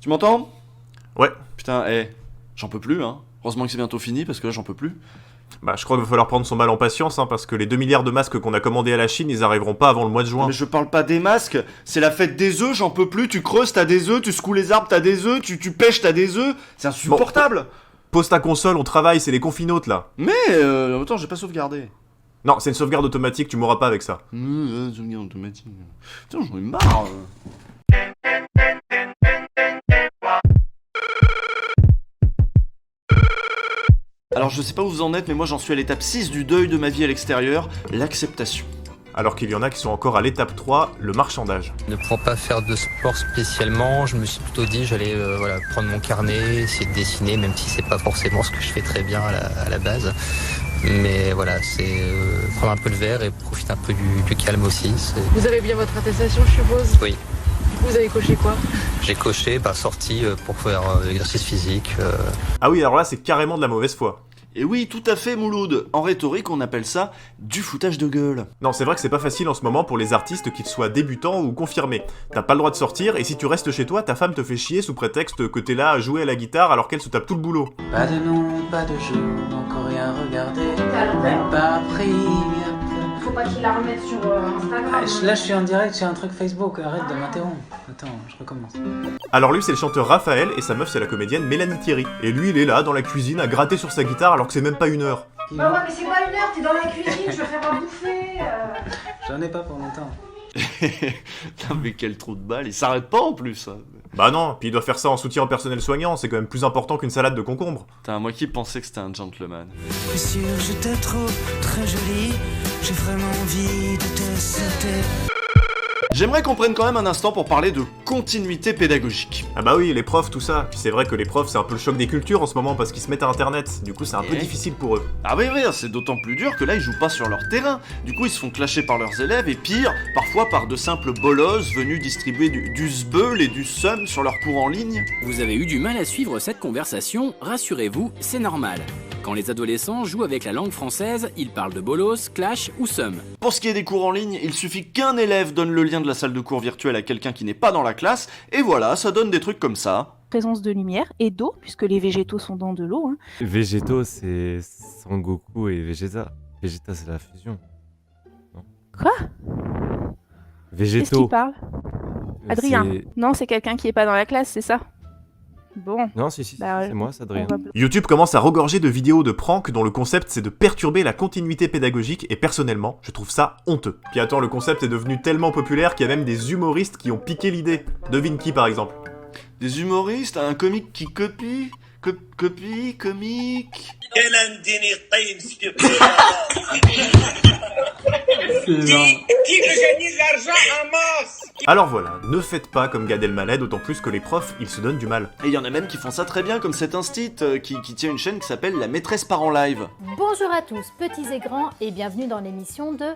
Tu m'entends? Ouais. Putain, j'en peux plus, hein. Heureusement que c'est bientôt fini, parce que là, j'en peux plus. Bah, je crois qu'il va falloir prendre son mal en patience, hein, parce que les 2 milliards de masques qu'on a commandés à la Chine, ils arriveront pas avant le mois de juin. Mais je parle pas des masques, c'est la fête des œufs, j'en peux plus. Tu creuses, t'as des œufs, tu secoues les arbres, t'as des œufs, tu pêches, t'as des œufs. C'est insupportable. Pose ta console, on travaille, c'est les confinotes, là. Mais, attends, j'ai pas sauvegardé. Non, c'est une sauvegarde automatique, tu m'auras pas avec ça. Sauvegarde automatique. Putain, j'en ai marre. Alors je sais pas où vous en êtes, mais moi j'en suis à l'étape 6 du deuil de ma vie à l'extérieur, l'acceptation. Alors qu'il y en a qui sont encore à l'étape 3, le marchandage. Ne pourrais pas faire de sport spécialement, je me suis plutôt dit j'allais prendre mon carnet, essayer de dessiner, même si c'est pas forcément ce que je fais très bien à la base. Mais voilà, c'est prendre un peu de verre et profiter un peu du calme aussi. Vous avez bien votre attestation, je suppose? Oui. Vous avez coché quoi? J'ai coché sortie pour faire l'exercice physique. Ah oui, alors là c'est carrément de la mauvaise foi. Et oui, tout à fait, Mouloud. En rhétorique, on appelle ça du foutage de gueule. Non, c'est vrai que c'est pas facile en ce moment pour les artistes, qu'ils soient débutants ou confirmés. T'as pas le droit de sortir, et si tu restes chez toi, ta femme te fait chier sous prétexte que t'es là à jouer à la guitare alors qu'elle se tape tout le boulot. Pas de nom, pas de jeu, encore rien regardé, même pas pris. Faut pas qu'il la remette sur Instagram. Là je suis en direct sur un truc Facebook, arrête de m'interrompre. Attends, je recommence. Alors lui c'est le chanteur Raphaël, et sa meuf c'est la comédienne Mélanie Thierry. Et lui il est là, dans la cuisine, à gratter sur sa guitare alors que c'est même pas 1 heure. Bah ouais, mais c'est pas 1 heure, t'es dans la cuisine, je vais faire à bouffer. J'en ai pas pour longtemps. Non mais quel trou de balle, il s'arrête pas en plus. Bah non, puis il doit faire ça en soutien au personnel soignant, c'est quand même plus important qu'une salade de concombre. Putain, moi qui pensais que c'était un gentleman. Bien sûr, j'étais trop, très jolie, j'ai vraiment envie de te sauter. J'aimerais qu'on prenne quand même un instant pour parler de continuité pédagogique. Ah bah oui, les profs, tout ça. Puis c'est vrai que les profs, c'est un peu le choc des cultures en ce moment parce qu'ils se mettent à internet. Du coup, c'est un peu difficile pour eux. Ah oui, c'est d'autant plus dur que là, ils jouent pas sur leur terrain. Du coup, ils se font clasher par leurs élèves et pire, parfois par de simples bolosses venus distribuer du sbeul et du seum sur leurs cours en ligne. Vous avez eu du mal à suivre cette conversation, rassurez-vous, c'est normal. Quand les adolescents jouent avec la langue française, ils parlent de bolos, clash ou seum. Pour ce qui est des cours en ligne, il suffit qu'un élève donne le lien de la salle de cours virtuelle à quelqu'un qui n'est pas dans la classe, et voilà, ça donne des trucs comme ça. Présence de lumière et d'eau, puisque les végétaux sont dans de l'eau. Hein. Végétaux, c'est Sangoku et Vegeta. Vegeta, c'est la fusion. Non. Quoi? Végétaux. Qu'est-ce qu'il parle? Adrien. Non, c'est quelqu'un qui est pas dans la classe, c'est ça? Bon. Non, si, c'est moi, c'est Adrien. YouTube commence à regorger de vidéos de pranks dont le concept c'est de perturber la continuité pédagogique et personnellement, je trouve ça honteux. Puis attends, le concept est devenu tellement populaire qu'il y a même des humoristes qui ont piqué l'idée. Devine qui par exemple? Des humoristes, un comique qui copie? Comique. Alors voilà, ne faites pas comme Gad Elmaleh, d'autant plus que les profs, ils se donnent du mal. Et il y en a même qui font ça très bien, comme cet instit qui tient une chaîne qui s'appelle La Maîtresse Part en Live. Bonjour à tous, petits et grands, et bienvenue dans l'émission de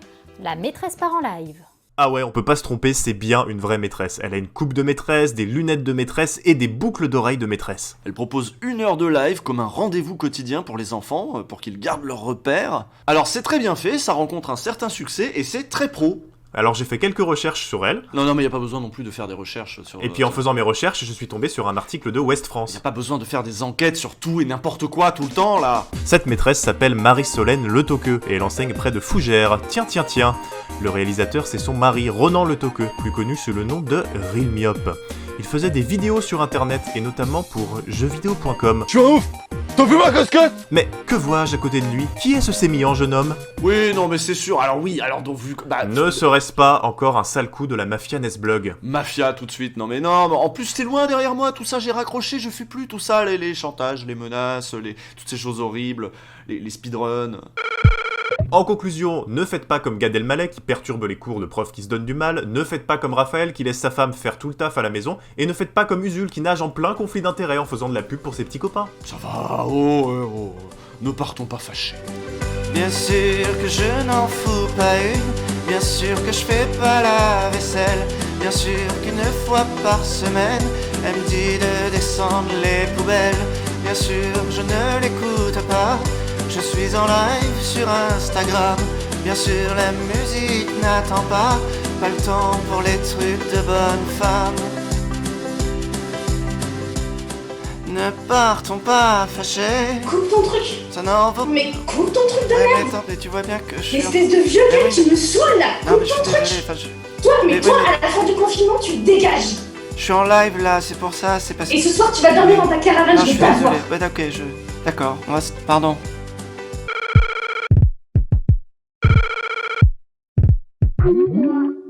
La Maîtresse Part en Live. Ah ouais, on peut pas se tromper, c'est bien une vraie maîtresse. Elle a une coupe de maîtresse, des lunettes de maîtresse et des boucles d'oreilles de maîtresse. Elle propose 1 heure de live comme un rendez-vous quotidien pour les enfants, pour qu'ils gardent leurs repères. Alors c'est très bien fait, ça rencontre un certain succès et c'est très pro. Alors j'ai fait quelques recherches sur elle. Non, mais y a pas besoin non plus de faire des recherches sur... Et puis en faisant mes recherches, je suis tombé sur un article de Ouest France. Y a pas besoin de faire des enquêtes sur tout et n'importe quoi tout le temps, là. Cette maîtresse s'appelle Marie-Solène Le Toqueux, et elle enseigne près de Fougères. Tiens. Le réalisateur, c'est son mari, Ronan Le Toqueux, plus connu sous le nom de Real Myope. Il faisait des vidéos sur internet, et notamment pour jeuxvideo.com. Tu es un ouf! T'as vu ma casquette? Mais que vois-je à côté de lui? Qui est ce sémillant jeune homme? Oui, non mais c'est sûr, alors donc vu que... Ne serait-ce pas encore un sale coup de la mafia Nesblog? Mafia tout de suite, non mais en plus t'es loin derrière moi, tout ça j'ai raccroché, je fuis plus tout ça, les chantages, les menaces, toutes ces choses horribles, les speedruns... En conclusion, ne faites pas comme Gad Elmaleh qui perturbe les cours de profs qui se donnent du mal, ne faites pas comme Raphaël qui laisse sa femme faire tout le taf à la maison, et ne faites pas comme Usul qui nage en plein conflit d'intérêts en faisant de la pub pour ses petits copains. Ça va, ne partons pas fâchés. Bien sûr que je n'en fous pas une, bien sûr que je fais pas la vaisselle, bien sûr qu'une fois par semaine, elle me dit de descendre les poubelles, bien sûr je ne l'écoute pas. Je suis en live sur Instagram. Bien sûr la musique n'attend pas le temps pour les trucs de bonne femme. Ne partons pas fâchés. Coupe ton truc. Ça n'en vaut. Mais coupe ton truc de Ouais, mais merde. attends, mais tu vois bien que je suis. Espèce de vieux Eh gars oui. qui me saoule là. Non, Coupe mais je ton suis truc. désolé. Enfin, Toi, Mais toi, oui, mais- à la fin du confinement, tu dégages. je suis en live là, c'est pour ça, c'est parce que. Et ce soir, tu vas dormir dans ta caravane, Non, je je vais suis pas te voir. désolé. Ouais, ok, D'accord, on va. Pardon. Moi.